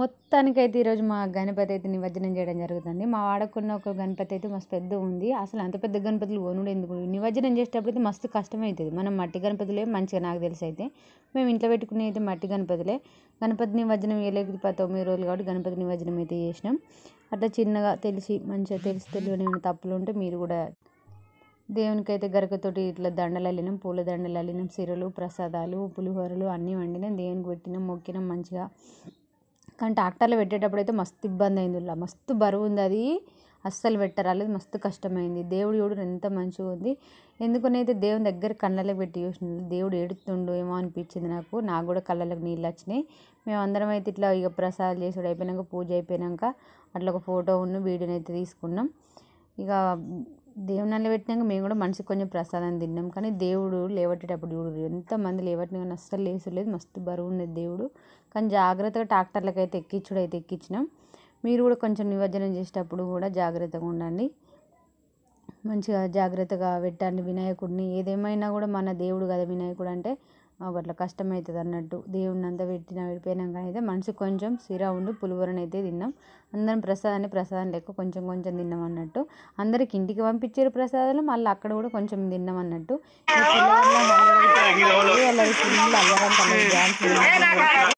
మొత్తానికైతే ఈరోజు మా గణపతి అయితే నిమజ్జనం చేయడం జరుగుతుంది. మా వాడకున్న ఒక గణపతి అయితే మస్తు పెద్దగా ఉంది. అసలు అంత పెద్ద గణపతులు కొనుడు ఎందుకు, నిమజ్జనం చేసేటప్పుడు అయితే మస్తు కష్టమవుతుంది. మనం మట్టి గణపతులే మంచిగా, నాకు తెలిసి అయితే మేము ఇంట్లో పెట్టుకునే అయితే మట్టి గణపతులే. గణపతి నిమజ్జనం వేయలేక 9 రోజులు కాబట్టి గణపతి నిమజ్జనం అయితే చేసినాం. అట్లా చిన్నగా తెలిసి మంచిగా తెలిసి తెలియని ఏమైనా తప్పులు ఉంటే మీరు కూడా. దేవునికైతే గరకతోటి ఇట్లా దండలు అల్లినాం, పూల దండలు అల్లినాం, సిరలు, ప్రసాదాలు, పులిహోరలు అన్నీ వండినాం, దేవునికి పెట్టినాం, మొక్కినాం మంచిగా. కానీ ట్రాక్టర్లో పెట్టేటప్పుడు అయితే మస్తు ఇబ్బంది అయింది. ఇలా మస్తు బరువు ఉంది, అది అస్సలు పెట్టరాలేదు, మస్తు కష్టమైంది. దేవుడు చూడు ఎంత మంచిగా ఉంది. ఎందుకనైతే దేవుని దగ్గర కళ్ళలోకి పెట్టి చూసిన దేవుడు ఏడుతుండు ఏమో అనిపించింది నాకు కూడా కళ్ళలోకి నీళ్ళు వచ్చినాయి. మేమందరం అయితే ఇట్లా ఇక ప్రసాదాలు చేసుడు అయిపోయినాక, పూజ అయిపోయినాక అట్లా ఒక ఫోటో వీడియోని అయితే తీసుకున్నాం. ఇక దేవుని నల్ల పెట్టినాక మేము కూడా మనిషికి కొంచెం ప్రసాదం తిన్నాం. కానీ దేవుడు లేవట్టేటప్పుడు చూడు ఎంతమంది లేవట్టినా కానీ అస్సలు లేసలేదు, మస్తు బరువు ఉన్నది దేవుడు. కానీ జాగ్రత్తగా ట్రాక్టర్లకు అయితే ఎక్కించినాం. మీరు కూడా కొంచెం నిమజ్జనం చేసేటప్పుడు కూడా జాగ్రత్తగా ఉండండి, మంచిగా జాగ్రత్తగా పెట్టండి వినాయకుడిని. ఏదేమైనా కూడా మన దేవుడు కదా వినాయకుడు అంటే, అట్లా కష్టమవుతుంది అన్నట్టు. దేవుడిని అంతా వెళ్ళిపోయినాక అయితే మనిషికి కొంచెం సిరా ఉండి పులిహోరని అయితే తిన్నాం. అందరం ప్రసాదం లెక్క కొంచెం కొంచెం తిన్నాం అన్నట్టు. అందరికి ఇంటికి పంపించారు ప్రసాదాలు, మళ్ళీ అక్కడ కూడా కొంచెం తిన్నాం అన్నట్టు.